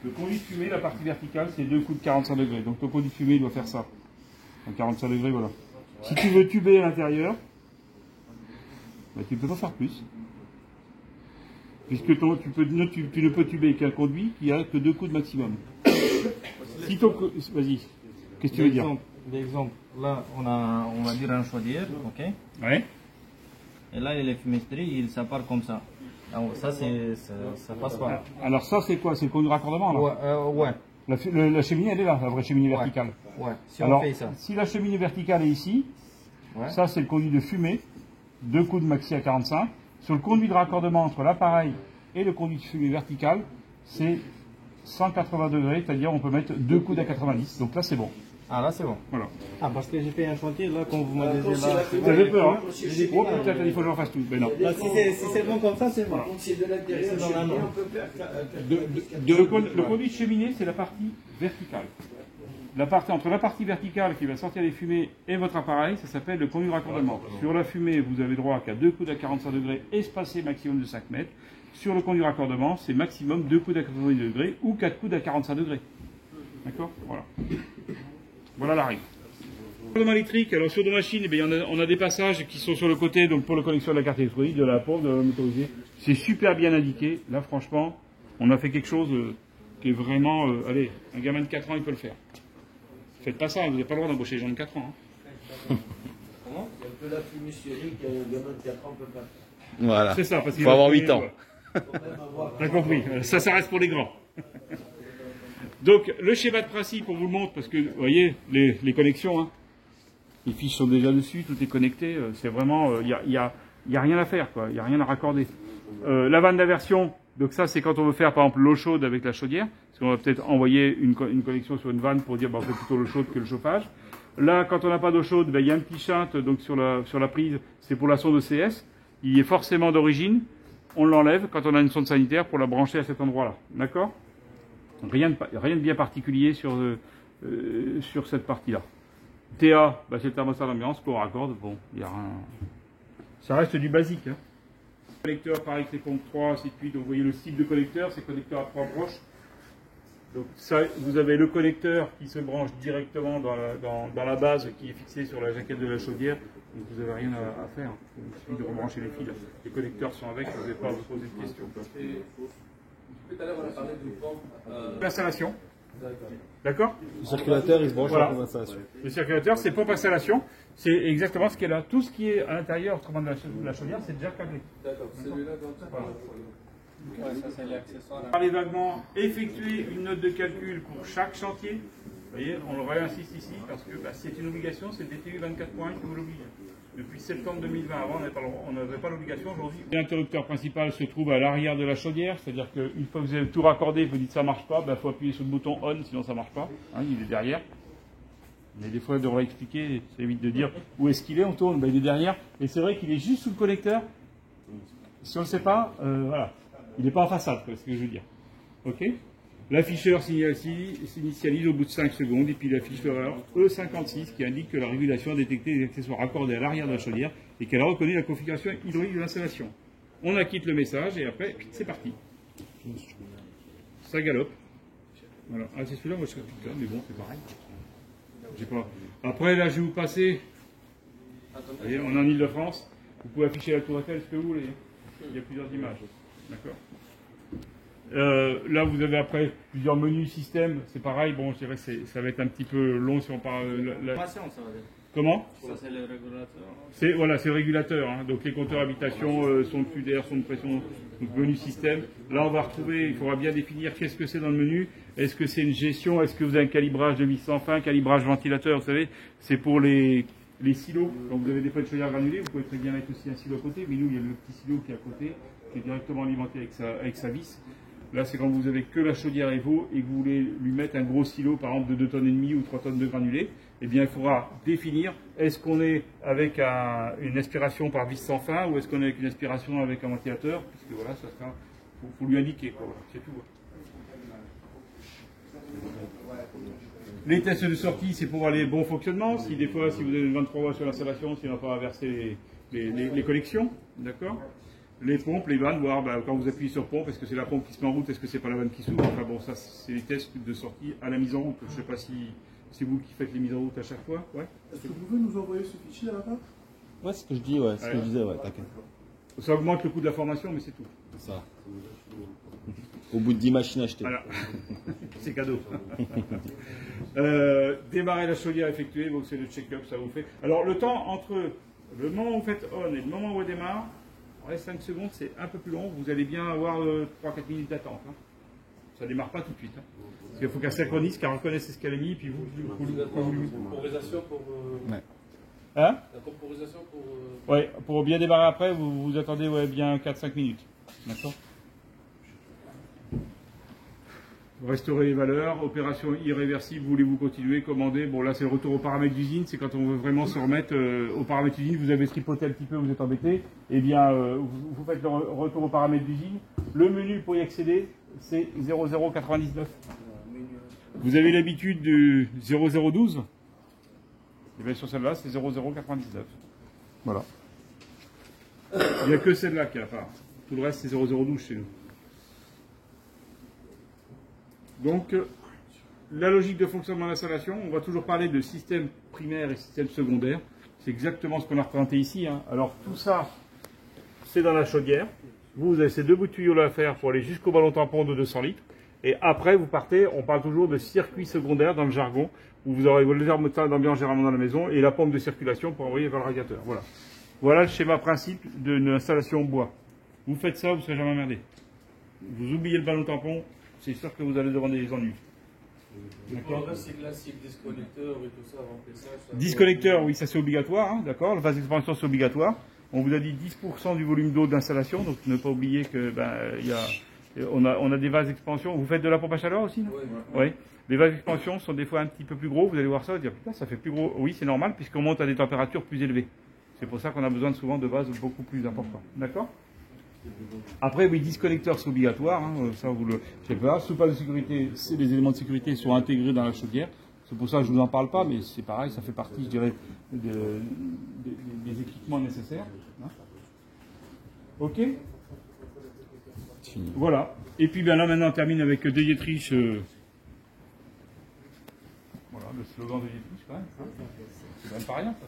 Le conduit de fumée, la partie verticale, c'est 2 coups de 45 degrés. Donc ton conduit de fumée, il doit faire ça. À 45 degrés, voilà. Si tu veux tuber à l'intérieur, bah, tu ne peux pas faire plus. Puisque tu ne peux tuber qu'un conduit qui a que 2 coups de maximum. Si ton... Vas-y, qu'est-ce que tu veux dire? D'exemple, là, on va dire un chaudière, ok? Ouais. Et là, il est fumisterie, ça part comme ça. Alors, ça passe pas. Alors ça, c'est quoi? C'est le conduit de raccordement, là? Ouais. La cheminée, elle est là, la vraie cheminée verticale. Ouais. Si alors, on fait ça. Si la cheminée verticale est ici, ouais. Ça, c'est le conduit de fumée, 2 coups de maxi à 45. Sur le conduit de raccordement entre l'appareil et le conduit de fumée vertical, c'est 180 degrés, c'est-à-dire on peut mettre 2 coups à 90. Donc là, c'est bon. Ah, là, c'est bon. Voilà. Ah, parce que j'ai fait un chantier, là, quand vous m'avez dit là... Vous avez peur, hein? Oh, peut-être, il faut que j'en fasse tout. Mais non. Là, si c'est bon comme ça, c'est bon. Donc, c'est de l'intérieur, on peut faire... Le conduit de cheminée, c'est la partie verticale. Entre la partie verticale qui va sortir les fumées et votre appareil, ça s'appelle le conduit de raccordement. Sur la fumée, vous avez droit qu'à 2 coups à 45 degrés espacés maximum de 5 mètres. Sur le conduit de raccordement, c'est maximum 2 coups à 90 degrés ou 4 coups à 45 degrés. D'accord? Voilà. Voilà la règle. Raccordement électrique, alors sur nos machines, eh bien, on a des passages qui sont sur le côté, donc pour la connexion de la carte électronique, de la pompe, de la motorisée. C'est super bien indiqué. Là, franchement, on a fait quelque chose qui est vraiment... allez, un gamin de 4 ans, il peut le faire. Faites pas ça, vous n'avez pas le droit d'embaucher les gens de 4 ans. Hein. Comment? Il y a un peu la fumisterie qu'un gamin de 4 ans peut pas faire. Voilà. C'est ça, parce qu'il faut avoir 8 ans. T'as compris, ça reste pour les grands. Donc, le schéma de principe, on vous le montre, parce que, vous voyez, les connexions, hein, les fiches sont déjà dessus, tout est connecté, c'est vraiment, il y a rien à faire, quoi, il n'y a rien à raccorder. La vanne d'aversion, donc ça, c'est quand on veut faire, par exemple, l'eau chaude avec la chaudière, parce qu'on va peut-être envoyer une connexion sur une vanne pour dire, bah, on fait plutôt l'eau chaude que le chauffage. Là, quand on n'a pas d'eau chaude, ben, il y a un petit shunt, donc sur la prise, c'est pour la sonde ECS, il est forcément d'origine, on l'enlève quand on a une sonde sanitaire pour la brancher à cet endroit-là, d'accord? Rien de bien particulier sur cette partie-là. TA, bah c'est le thermostat d'ambiance qu'on raccorde. Bon, il n'y a rien. Ça reste du basique. Hein. Connecteur, pareil que les pompes 3, ainsi de suite. Donc vous voyez le style de connecteur, c'est connecteur à 3 broches. Donc ça, vous avez le connecteur qui se branche directement dans la base qui est fixée sur la jaquette de la chaudière. Donc vous n'avez rien à faire. Il suffit de rebrancher les fils. Les connecteurs sont avec, vous n'avez pas à vous poser de questions. Tout à l'heure, on a parlé de pompe. L'installation. D'accord. Le circulateur, il se branche voilà. à la pompe d'installation. Le circulateur, c'est pompe installation. C'est exactement ce qu'il y a là. Tout ce qui est à l'intérieur de la chaudière, c'est déjà câblé. D'accord. Celui-là, donc ça. Ouais, ça, c'est l'accessoire. Parlez vaguement, effectuer une note de calcul pour chaque chantier. Vous voyez, on le réinsiste ici parce que bah, c'est une obligation, c'est le DTU 24 points qui vous l'oblige. Depuis septembre 2020, avant on n'avait pas l'obligation, aujourd'hui. L'interrupteur principal se trouve à l'arrière de la chaudière, c'est-à-dire qu'une fois que vous avez tout raccordé, vous dites ça marche pas, il faut appuyer sur le bouton on, sinon ça marche pas. Hein, il est derrière. Mais des fois, je devrais expliquer, ça évite de dire où est-ce qu'il est, on tourne, il est derrière. Et c'est vrai qu'il est juste sous le connecteur. Si on ne le sait pas, voilà. Il n'est pas en façade, c'est ce que je veux dire. Ok? L'afficheur s'initialise au bout de 5 secondes, et puis l'afficheur E56 qui indique que la régulation a détecté les accessoires raccordés à l'arrière de la chaudière et qu'elle a reconnu la configuration hydraulique de l'installation. On acquitte le message et après, c'est parti. Ça galope. Voilà. Ah, c'est celui-là, moi je serais tout mais bon, c'est pareil. J'ai pas... Après, là, je vais vous passer. Voyez, on est en Ile-de-France. Vous pouvez afficher la tour Eiffel, ce que vous voulez. Il y a plusieurs images. D'accord. Là, vous avez après plusieurs menus système. C'est pareil. Bon, je dirais que ça va être un petit peu long si on parle. Comment? Ça, c'est le régulateur. C'est le régulateur. Hein. Donc, les compteurs habitation, son de flux d'air, son de pression, donc menu système. Là, on va retrouver, il faudra bien définir qu'est-ce que c'est dans le menu. Est-ce que c'est une gestion? Est-ce que vous avez un calibrage de vis sans fin, calibrage ventilateur? Vous savez, c'est pour les silos. Quand vous avez des fois de chaudière granulée, vous pouvez très bien mettre aussi un silo à côté. Mais nous, il y a le petit silo qui est à côté, qui est directement alimenté avec sa vis. Là, c'est quand vous avez que la chaudière Evo et que vous voulez lui mettre un gros silo, par exemple de 2 tonnes et demie ou 3 tonnes de granulés. Eh bien, il faudra définir, est-ce qu'on est avec une aspiration par vis sans fin ou est-ce qu'on est avec une aspiration avec un ventilateur? Parce que voilà, ça sera, faut lui indiquer, quoi. C'est tout. Les tests de sortie, c'est pour voir les bons fonctionnements. Si des fois, si vous avez 23 watts sur l'installation, si on n'a pas à verser les connexions, d'accord. les pompes, les vannes, voir quand vous appuyez sur pompe, est-ce que c'est la pompe qui se met en route, est-ce que c'est pas la vanne qui s'ouvre. Enfin bon, ça c'est les tests de sortie à la mise en route. Je ne sais pas si c'est vous qui faites les mises en route à chaque fois. Ouais. Est-ce que vous pouvez nous envoyer ce fichier à la fin? Ouais, c'est ce que je dis, ouais, c'est ce que je disais, ouais, t'inquiète. Ça augmente le coût de la formation, mais c'est tout. Ça. Au bout de 10 machines achetées. Voilà. C'est cadeau. Démarrer la chaudière effectuée, donc c'est le check-up, ça vous fait. Alors le temps entre le moment où vous faites on et le moment où elle démarre, ouais, 5 secondes, c'est un peu plus long. Vous allez bien avoir 3-4 minutes d'attente. Hein. Ça ne démarre pas tout de suite. Hein. Parce qu'il faut qu'elle synchronise, qu'elle reconnaisse ce qu'elle a mis, puis vous. Temporisation pour. Hein? La temporisation pour. Ouais, pour bien démarrer après, vous attendez bien 4-5 minutes. D'accord? Restaurer les valeurs, opération irréversible, voulez-vous continuer, commander. Bon, là, c'est le retour aux paramètres d'usine. C'est quand on veut vraiment se remettre aux paramètres d'usine. Vous avez tripoté un petit peu, vous êtes embêté. Eh bien, vous faites le retour aux paramètres d'usine. Le menu pour y accéder, c'est 0099. Vous avez l'habitude du 0012. Et bien, sur celle-là, c'est 0099. Voilà. Il n'y a que celle-là qui est à part. Tout le reste, c'est 0012 chez nous. Donc, la logique de fonctionnement de l'installation, on va toujours parler de système primaire et système secondaire. C'est exactement ce qu'on a représenté ici. Hein. Alors, tout ça, c'est dans la chaudière. Vous avez ces deux bouts de tuyaux-là à faire pour aller jusqu'au ballon tampon de 200 litres. Et après, vous partez, on parle toujours de circuit secondaire dans le jargon, où vous aurez le thermostat d'ambiance généralement dans la maison et la pompe de circulation pour envoyer vers le radiateur. Voilà. Voilà le schéma principe d'une installation bois. Vous faites ça, vous ne serez jamais emmerdé. Vous oubliez le ballon tampon, c'est sûr que vous allez demander des ennuis. D'accord. C'est classique, disconnecteur et tout ça, remplissage. Disconnecteur, oui, ça c'est obligatoire, hein, d'accord. La phase d'expansion, c'est obligatoire. On vous a dit 10% du volume d'eau d'installation, donc ne pas oublier que on a des vases d'expansion. Vous faites de la pompe à chaleur aussi, non? Oui. Les vases d'expansion sont des fois un petit peu plus gros. Vous allez voir ça et dire putain, ça fait plus gros. Oui, c'est normal puisqu'on monte à des températures plus élevées. C'est pour ça qu'on a besoin souvent de vases beaucoup plus importants. D'accord? Après, oui, disconnecteur, c'est obligatoire. Hein, ça, vous le savez pas. Sous pas de sécurité, les éléments de sécurité sont intégrés dans la chaudière. C'est pour ça que je ne vous en parle pas, mais c'est pareil, ça fait partie, je dirais, des équipements nécessaires. Hein. Ok? Voilà. Et puis bien là, maintenant, on termine avec De Dietrich. Voilà, le slogan de Dietrich, quand même. Hein. C'est même pas rien, ça.